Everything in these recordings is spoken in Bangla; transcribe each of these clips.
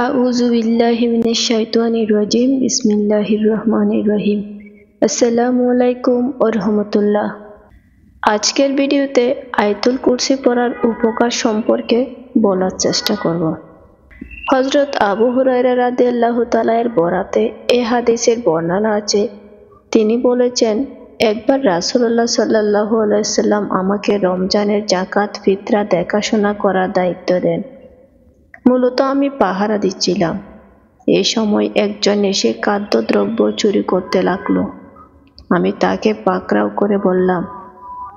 আউযু বিল্লাহি মিনাশ শাইতানির রাজিম বিসমিল্লাহির রহমানির রহিম। আসসালামু আলাইকুম ওয়া রাহমাতুল্লাহ। আজকের ভিডিওতে আয়াতুল কুরসি পড়ার উপকার সম্পর্কে বলার চেষ্টা করব। হযরত আবু হুরায়রা রাদিয়াল্লাহু তাআলা এর বরাতে এই হাদিসের বর্ণনা আছে। তিনি বলেছেন, একবার রাসূলুল্লাহ সাল্লাল্লাহু আলাইহি ওয়াসাল্লাম আমাকে রমজানের যাকাত ফিতরা দেখাশোনা করার দায়িত্ব দেন। মূলত আমি পাহারা দিচ্ছিলাম। এই সময় একজন এসে খাদ্যদ্রব্য চুরি করতে লাগলো। আমি তাকে পাকড়াও করে বললাম,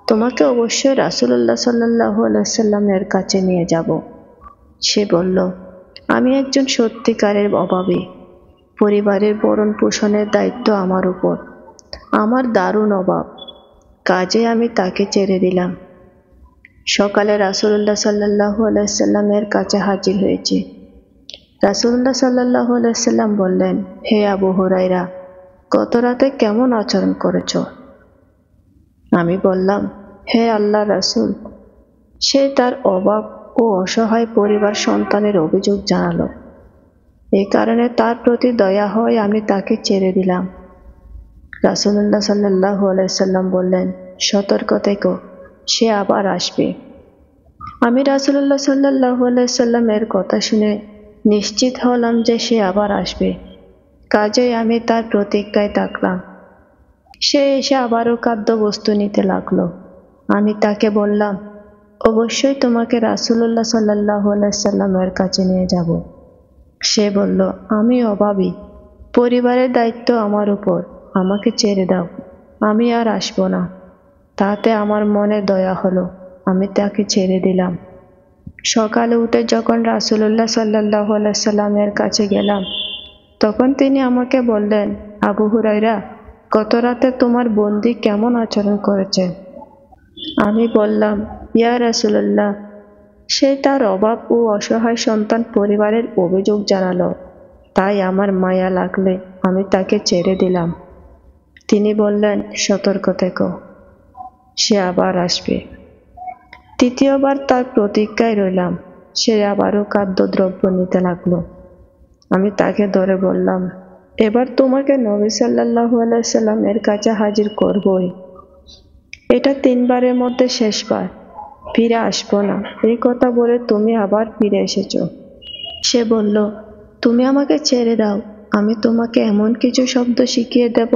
তোমাকে অবশ্যই রাসূলুল্লাহ সাল্লাল্লাহু আলাইহি ওয়াসাল্লামের কাছে নিয়ে যাব। সে বলল, আমি একজন সত্যিকারের অভাবী। পরিবারের ভরণ পোষণের দায়িত্ব আমার উপর। আমার দারুণ অভাব, কাজে আমি তাকে ছেড়ে দিলাম। সকালে রাসূলুল্লাহ সাল্লাল্লাহু আলাইহি ওয়াসাল্লামের কাছে হাজির হয়েছি। রাসূলুল্লাহ সাল্লাল্লাহু আলাইহি ওয়াসাল্লাম বললেন, হে আবু হুরায়রা, গত রাতে কেমন আচরণ করেছ? আমি বললাম, হে আল্লাহর রাসূল, সে তার অভাব ও অসহায় পরিবার সন্তানের অভিযোগ জানালো। এই কারণে তার প্রতি দয়া হয় আমি তাকে ছেড়ে দিলাম। রাসূলুল্লাহ সাল্লাল্লাহু আলাইহি ওয়াসাল্লাম বললেন, সতর্ক থেকো, সে আবার আসবে। আমি রাসূলুল্লাহ সাল্লাল্লাহু আলাইহি ওয়াসাল্লামের কথা শুনে নিশ্চিত হলাম যে সে আবার আসবে। কাজেই আমি তার প্রতীক্ষায় থাকলাম। সে এসে আবারও খাদ্যবস্তু নিতে লাগলো। আমি তাকে বললাম, অবশ্যই তোমাকে রাসূলুল্লাহ সাল্লাল্লাহু আলাইহি ওয়াসাল্লামের কাছে নিয়ে যাব। সে বলল, আমি অভাবী, পরিবারের দায়িত্ব আমার উপর, আমাকে ছেড়ে দাও, আমি আর আসবো না। তাতে আমার মনে দয়া হলো, আমি তাকে ছেড়ে দিলাম। সকালে উঠে যখন রাসূলুল্লাহ সাল্লাল্লাহু আলাইহি ওয়াসাল্লামের কাছে গেলাম, তখন তিনি আমাকে বললেন, আবু হুরায়রা, গত রাতে তোমার বন্দী কেমন আচরণ করেছে? আমি বললাম, ইয়া রাসূলুল্লাহ, সে তার অভাব ও অসহায় সন্তান পরিবারের অভিযোগ জানালো, তাই আমার মায়া লাগলে আমি তাকে ছেড়ে দিলাম। তিনি বললেন, সতর্ক থেকো, সে আবার আসবে। তৃতীয়বার তার প্রতীক্ষায় রইলাম। সে আবারও খাদ্যদ্রব্য নিতে লাগলো। আমি তাকে ধরে বললাম, এবার তোমাকে নবী সাল্লাল্লাহু আলাইহি ওয়াসাল্লামের কাছে হাজির করবই। এটা 3 বারের মধ্যে শেষবার, ফিরে আসবো না। এই কথা বলে তুমি আবার ফিরে এসেছো। সে বলল, তুমি আমাকে ছেড়ে দাও, আমি তোমাকে এমন কিছু শব্দ শিখিয়ে দেব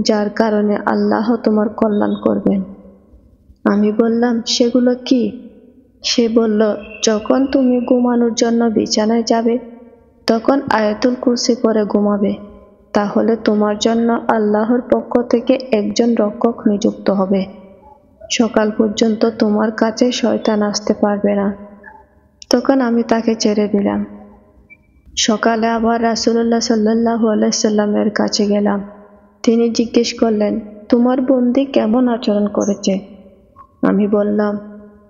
যার কারণে আল্লাহ তোমার কল্যাণ করবেন। আমি বললাম, সেগুলো কি? সে বলল, যখন তুমি ঘুমানোর জন্য বিছানায় যাবে, তখন আয়াতুল কুরসি পড়ে ঘুমাবে। তাহলে তোমার জন্য আল্লাহর পক্ষ থেকে একজন রক্ষক নিযুক্ত হবে। সকাল পর্যন্ত তোমার কাছে শয়তান আসতে পারবে না। তখন আমি তাকে ছেড়ে দিলাম। সকালে আবার রাসূলুল্লাহ সাল্লাল্লাহু আলাইহি ওয়াসাল্লামের কাছে গেলাম। তিনি জিজ্ঞেস করলেন, তোমার বন্দী কেমন আচরণ করেছে? আমি বললাম,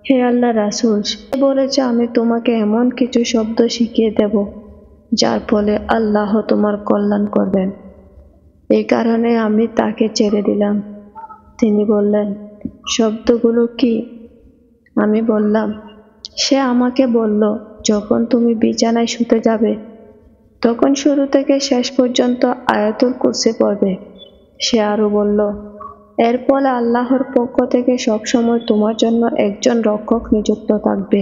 হে আল্লাহর রাসূল, সে বলেছে আমি তোমাকে এমন কিছু শব্দ শিখিয়ে দেব যার ফলে আল্লাহ তোমার কল্যাণ করবেন। এই কারণে আমি তাকে ছেড়ে দিলাম। তিনি বললেন, শব্দগুলো কি? আমি বললাম, সে আমাকে বলল, যখন তুমি বিছানায় শুতে যাবে, তখন শুরু থেকে শেষ পর্যন্ত আয়াতুল কুরসি পড়বে। সে আরো বলল, এর ফলে আল্লাহর পক্ষ থেকে সবসময় তোমার জন্য একজন রক্ষক নিযুক্ত থাকবে।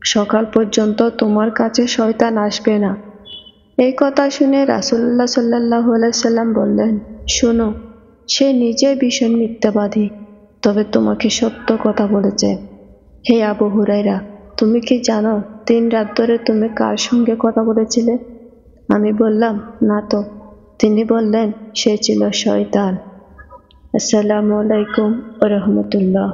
সকাল পর্যন্ত তোমার কাছে শয়তান আসবে না। এই কথা শুনে রাসূলুল্লাহ সাল্লাল্লাহু আলাইহি ওয়াসাল্লাম বললেন, শোনো, সে নিজে ভীষণ মিথ্যাবাদী, তবে তোমাকে সত্য কথা বলেছে। হে আবু হুরায়রা, তুমি কি জানো 3 রাত ধরে তুমি কার সঙ্গে কথা বলেছিলে? আমি বললাম, না তো। তিনি বললেন, সে ছিল শয়তান। আসসালামু আলাইকুম ওয়া রাহমাতুল্লাহ।